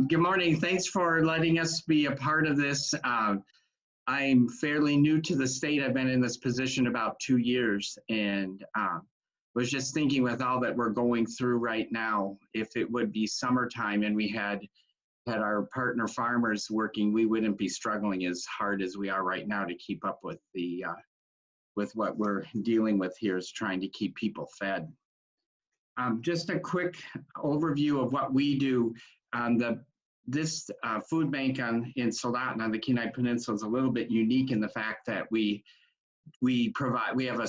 Good morning. Thanks for letting us be a part of this. I'm fairly new to the state. I've been in this position about 2 years and was just thinking with all that we're going through right now, if it would be summertime and we had our partner farmers working, we wouldn't be struggling as hard as we are right now to keep up with the with what we're dealing with here is trying to keep people fed. Just a quick overview of what we do. This food bank in Soldotna on the Kenai Peninsula is a little bit unique in the fact that we have a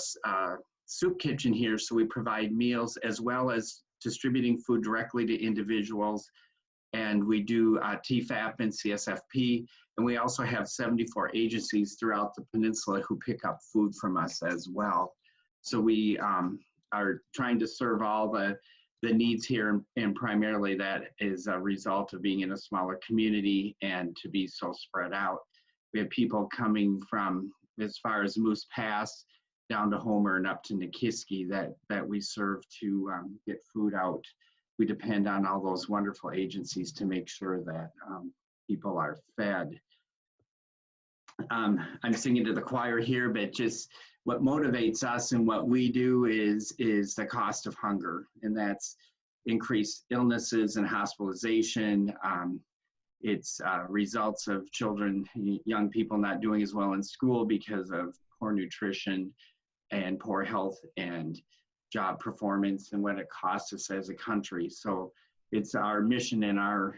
soup kitchen here, so we provide meals as well as distributing food directly to individuals. And we do TFAP and CSFP, and we also have 74 agencies throughout the peninsula who pick up food from us as well. So we are trying to serve all the needs here, and primarily that is a result of being in a smaller community and to be so spread out. We have people coming from as far as Moose Pass down to Homer and up to Nikiski that we serve to get food out. We depend on all those wonderful agencies to make sure that people are fed. I'm singing to the choir here, but just what motivates us and what we do is the cost of hunger, and that's increased illnesses and hospitalization. It's results of children, young people not doing as well in school because of poor nutrition and poor health and job performance and what it costs us as a country. So it's our mission and our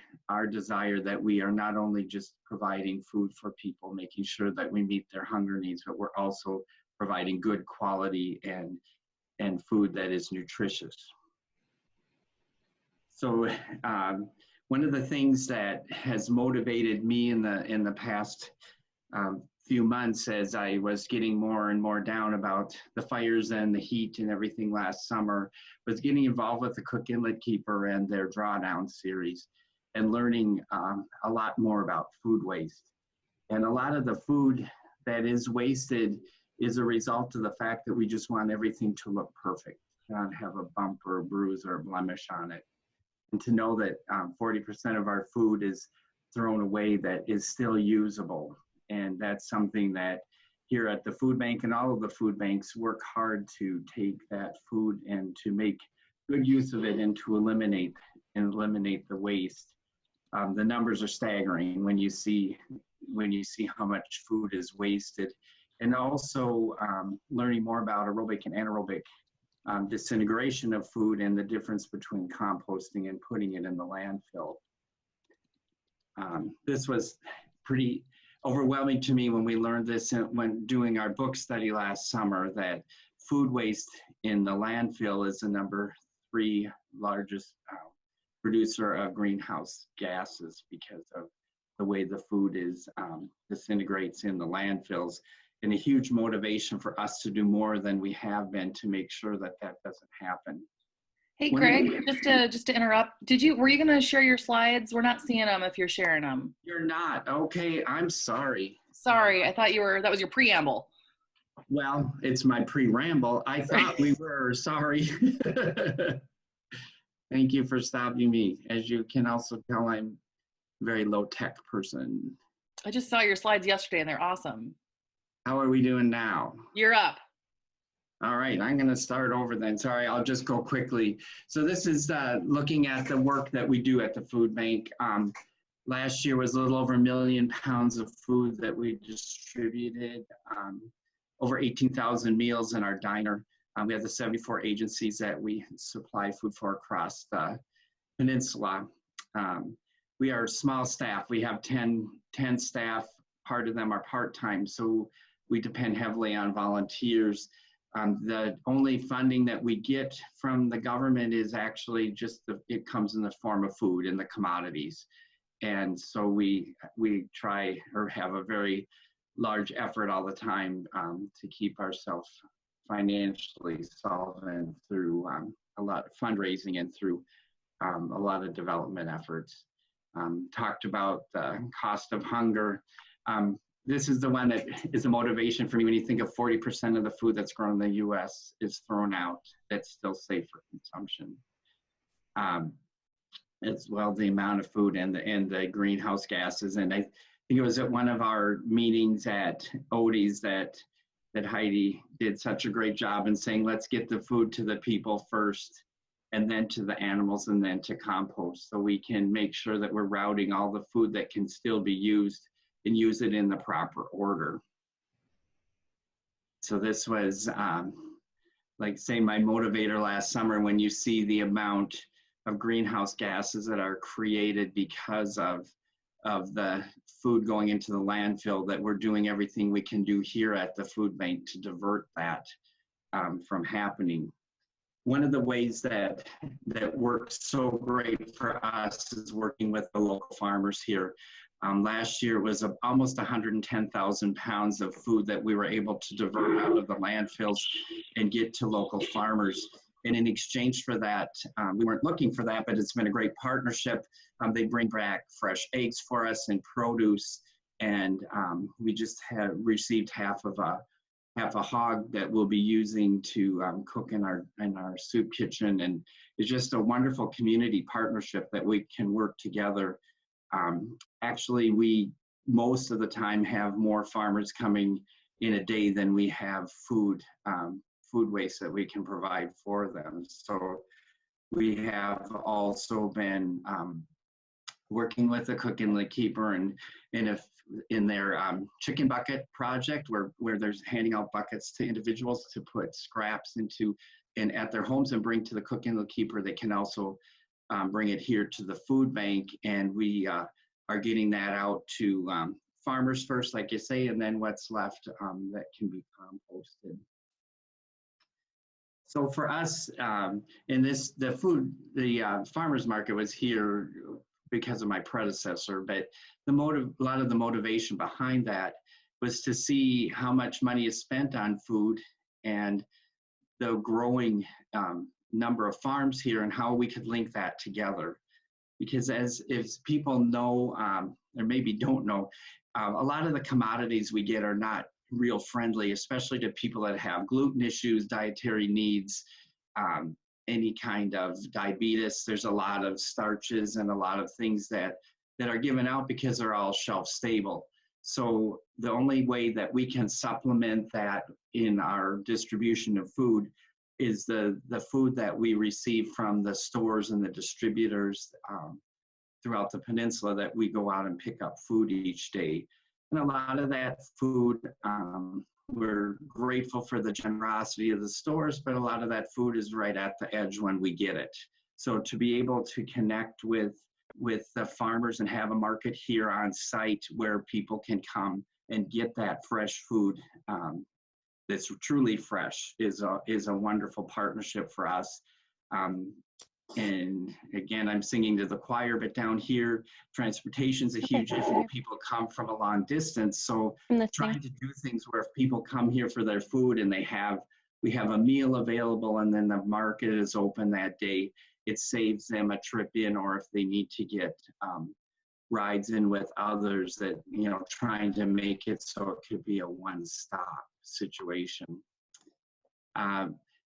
desire that we are not only just providing food for people, making sure that we meet their hunger needs, but we're also providing good quality and food that is nutritious. So one of the things that has motivated me in the past few months as I was getting more and more down about the fires and the heat and everything last summer was getting involved with the Cook Inlet Keeper and their drawdown series and learning a lot more about food waste. And a lot of the food that is wasted is a result of the fact that we just want everything to look perfect, not have a bump or a bruise or a blemish on it. And to know that 40% of our food is thrown away that is still usable. And that's something that here at the food bank and all of the food banks work hard to take that food and to make good use of it and to eliminate the waste. The numbers are staggering when you see how much food is wasted, and also learning more about aerobic and anaerobic disintegration of food and the difference between composting and putting it in the landfill. This was pretty overwhelming to me when we learned this when doing our book study last summer, that food waste in the landfill is the number 3 largest producer of greenhouse gases because of the way the food is disintegrates in the landfills, and a huge motivation for us to do more than we have been to make sure that that doesn't happen. Hey, Greg, just to interrupt, were you going to share your slides? We're not seeing them if you're sharing them. You're not. Okay, I'm sorry. Sorry, I thought that was your preamble. Well, it's my pre-ramble. I thought we were. Sorry. Thank you for stopping me. As you can also tell, I'm a very low-tech person. I just saw your slides yesterday and they're awesome. How are we doing now? You're up. All right, I'm going to start over then. Sorry, I'll just go quickly. So this is looking at the work that we do at the food bank. Last year was a little over 1 million pounds of food that we distributed, over 18,000 meals in our diner. We have the 74 agencies that we supply food for across the peninsula. We are small staff. We have 10 staff. Part of them are part-time, so we depend heavily on volunteers. The only funding that we get from the government is actually just it comes in the form of food and the commodities. And so we try or have a very large effort all the time to keep ourselves financially solvent through a lot of fundraising and through a lot of development efforts. Talked about the cost of hunger. This is the one that is a motivation for me when you think of 40% of the food that's grown in the US is thrown out that's still safe for consumption. as well, the amount of food and the greenhouse gases. And I think it was at one of our meetings at Odie's that Heidi did such a great job in saying, let's get the food to the people first, and then to the animals, and then to compost, so we can make sure that we're routing all the food that can still be used and use it in the proper order. So this was, like say, my motivator last summer, when you see the amount of greenhouse gases that are created because of the food going into the landfill, that we're doing everything we can do here at the food bank to divert that from happening. One of the ways that works so great for us is working with the local farmers here. Last year it was almost 110,000 pounds of food that we were able to divert out of the landfills and get to local farmers. And in exchange for that, we weren't looking for that, but it's been a great partnership. They bring back fresh eggs for us and produce, and we just have received half a hog that we'll be using to cook in our soup kitchen. And it's just a wonderful community partnership that we can work together. Actually, we most of the time have more farmers coming in a day than we have food waste that we can provide for them. So we have also been working with the cook and the keeper, and if in their chicken bucket project, where there's handing out buckets to individuals to put scraps into and at their homes and bring to the cook and the keeper. They can also bring it here to the food bank, and we are getting that out to farmers first, like you say, and then what's left that can be composted. So for us, in this, the farmers market was here because of my predecessor, but a lot of the motivation behind that was to see how much money is spent on food and the growing number of farms here, and how we could link that together. Because if people know, or maybe don't know, a lot of the commodities we get are not real friendly, especially to people that have gluten issues, dietary needs, any kind of diabetes. There's a lot of starches and a lot of things that are given out because they're all shelf stable. So the only way that we can supplement that in our distribution of food is the food that we receive from the stores and the distributors throughout the peninsula, that we go out and pick up food each day. And a lot of that food, we're grateful for the generosity of the stores, but a lot of that food is right at the edge when we get it. So to be able to connect with the farmers and have a market here on site where people can come and get that fresh food that's truly fresh is a wonderful partnership for us. And again, I'm singing to the choir, but down here, transportation's a huge issue. People come from a long distance. So trying to do things where if people come here for their food and we have a meal available and then the market is open that day, it saves them a trip in, or if they need to get rides in with others, that, trying to make it so it could be a one-stop situation.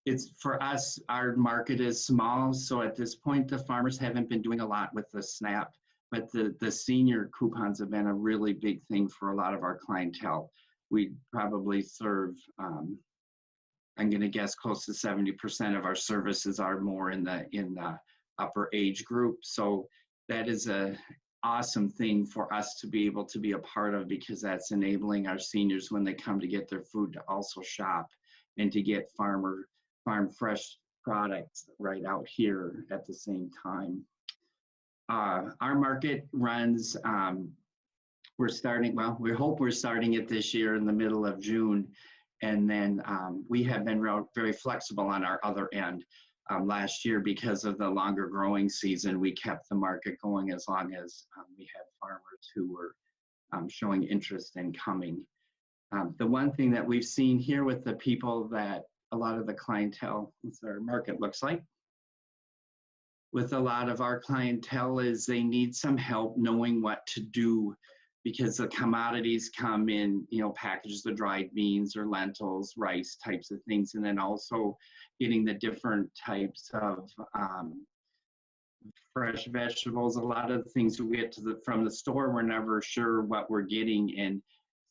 It's for us, our market is small, so at this point the farmers haven't been doing a lot with the SNAP, but the senior coupons have been a really big thing for a lot of our clientele. We probably serve, I'm going to guess, close to 70% of our services are more in the upper age group. So that is a awesome thing for us to be able to be a part of, because that's enabling our seniors, when they come to get their food, to also shop and to get farm fresh products right out here at the same time. Our market runs, we hope we're starting it this year in the middle of June. And then we have been very flexible on our other end. Last year, because of the longer growing season, we kept the market going as long as we had farmers who were showing interest in coming. The one thing that we've seen here with the people, that a lot of the clientele, our market looks like, with a lot of our clientele, is they need some help knowing what to do, because the commodities come in, packages of dried beans or lentils, rice types of things, and then also getting the different types of fresh vegetables. A lot of the things we get from the store, we're never sure what we're getting. And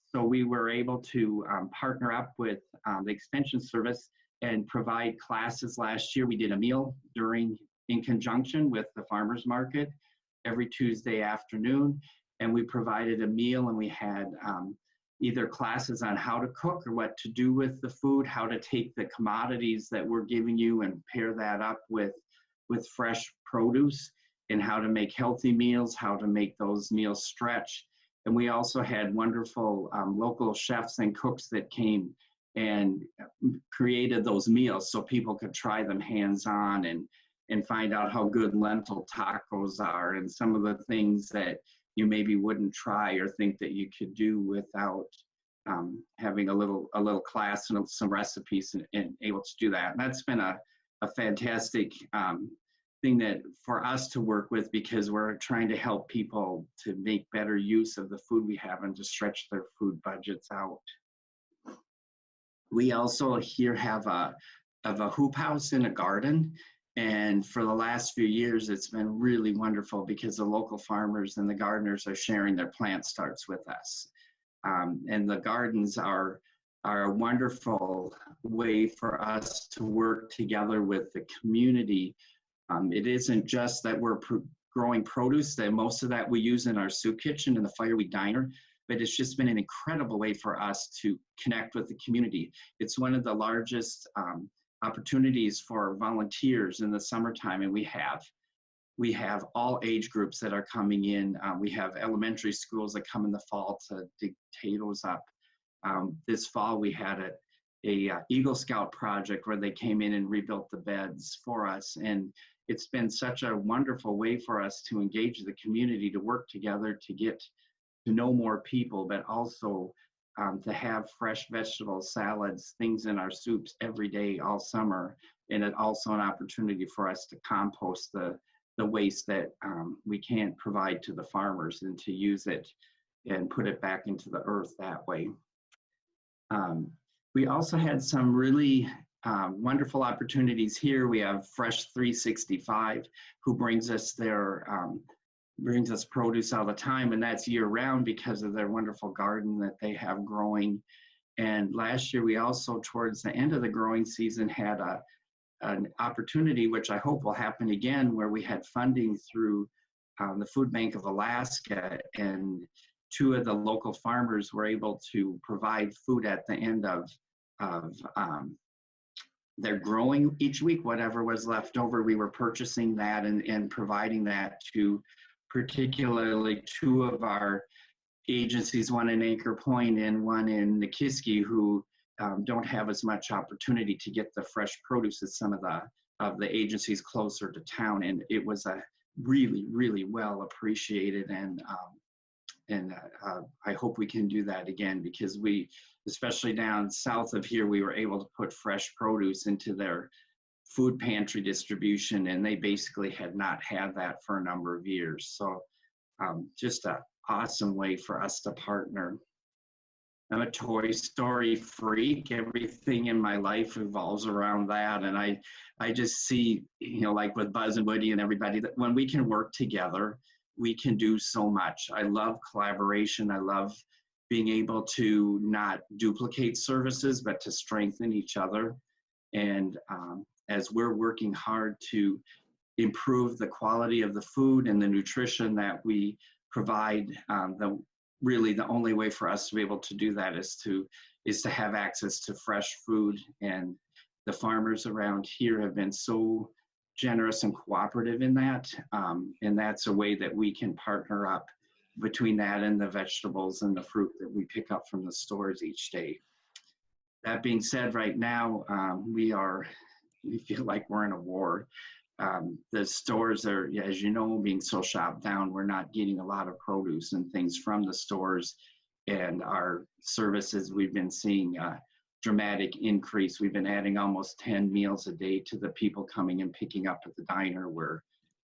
so we were able to partner up with the Extension Service and provide classes last year. We did a meal in conjunction with the farmers market every Tuesday afternoon. And we provided a meal, and we had either classes on how to cook or what to do with the food, how to take the commodities that we're giving you and pair that up with fresh produce, and how to make healthy meals, how to make those meals stretch. And we also had wonderful local chefs and cooks that came and created those meals so people could try them hands-on and find out how good lentil tacos are and some of the things that you maybe wouldn't try or think that you could do without having a little class and some recipes and able to do that. And that's been a fantastic thing that for us to work with, because we're trying to help people to make better use of the food we have and to stretch their food budgets out. We also here have a hoop house in a garden. And for the last few years, it's been really wonderful because the local farmers and the gardeners are sharing their plant starts with us. And the gardens are a wonderful way for us to work together with the community. It isn't just that we're growing produce, that most of that we use in our soup kitchen and the Fireweed Diner, but it's just been an incredible way for us to connect with the community. It's one of the largest opportunities for volunteers in the summertime, and we have all age groups that are coming in. We have elementary schools that come in the fall to dig potatoes up. This fall we had a Eagle Scout project where they came in and rebuilt the beds for us, and it's been such a wonderful way for us to engage the community, to work together, to get to know more people, but also to have fresh vegetables, salads, things in our soups every day all summer. And it also an opportunity for us to compost the waste that we can't provide to the farmers, and to use it and put it back into the earth that way. We also had some really wonderful opportunities here. We have Fresh 365, who brings us produce all the time, and that's year round because of their wonderful garden that they have growing. And last year we also, towards the end of the growing season, had an opportunity, which I hope will happen again, where we had funding through the Food Bank of Alaska, and 2 of the local farmers were able to provide food at the end of their growing each week. Whatever was left over, we were purchasing that and providing that to particularly 2 of our agencies, one in Anchor Point and one in Nikiski, who don't have as much opportunity to get the fresh produce as some of the agencies closer to town. And it was a really, really well appreciated, and I hope we can do that again, because we, especially down south of here, we were able to put fresh produce into their food pantry distribution, and they basically had not had that for a number of years. So just an awesome way for us to partner. I'm a Toy Story freak. Everything in my life revolves around that. And I just see, like with Buzz and Woody and everybody, that when we can work together, we can do so much. I love collaboration. I love being able to not duplicate services, but to strengthen each other. And as we're working hard to improve the quality of the food and the nutrition that we provide, really the only way for us to be able to do that is to have access to fresh food. And the farmers around here have been so generous and cooperative in that. And that's a way that we can partner up between that and the vegetables and the fruit that we pick up from the stores each day. That being said, right now, we feel like we're in a war. The stores are, as you know, being so shopped down. We're not getting a lot of produce and things from the stores, and our services, we've been seeing a dramatic increase. We've been adding almost 10 meals a day to the people coming and picking up at the diner. We're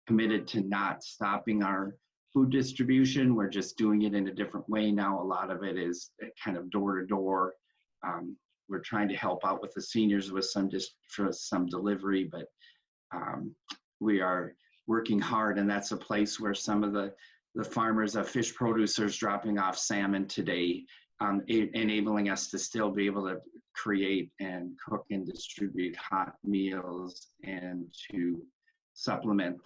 committed to not stopping our food distribution. We're just doing it in a different way now. A lot of it is kind of door to door. We're trying to help out with the seniors with some delivery, but we are working hard, and that's a place where some of the farmers, fish producers dropping off salmon today, enabling us to still be able to create and cook and distribute hot meals and to supplement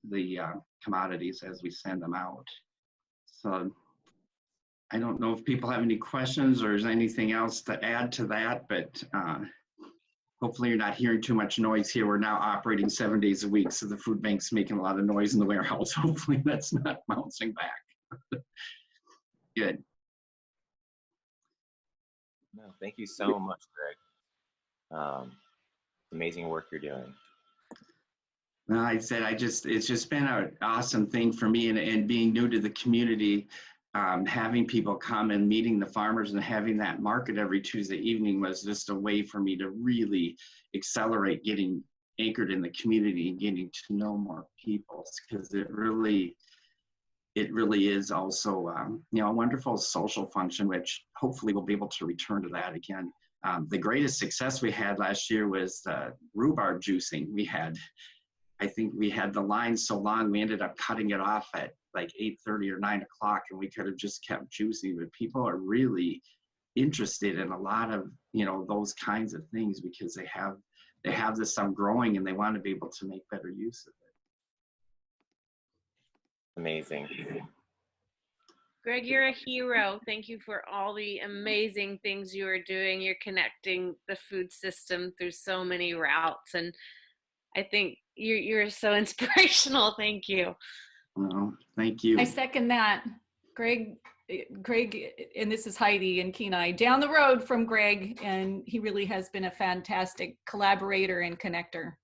the commodities as we send them out. So I don't know if people have any questions or is anything else to add to that, but hopefully you're not hearing too much noise here. We're now operating 7 days a week, so the food bank's making a lot of noise in the warehouse. Hopefully that's not bouncing back. Good. No, thank you so much, Greg. Amazing work you're doing. Well, I said, it's just been an awesome thing for me, and being new to the community, having people come and meeting the farmers and having that market every Tuesday evening was just a way for me to really accelerate getting anchored in the community and getting to know more people, because it really is also a wonderful social function, which hopefully we'll be able to return to that again. The greatest success we had last year was rhubarb juicing. I think we had the line so long, we ended up cutting it off at like 8:30 or 9 o'clock, and we could have just kept juicing, but people are really interested in a lot of, those kinds of things, because they have this stuff growing and they want to be able to make better use of it. Amazing. Greg, you're a hero. Thank you for all the amazing things you are doing. You're connecting the food system through so many routes, and I think you're so inspirational. Thank you. Well, thank you. I second that. Greg, and this is Heidi and Kenai, down the road from Greg, and he really has been a fantastic collaborator and connector.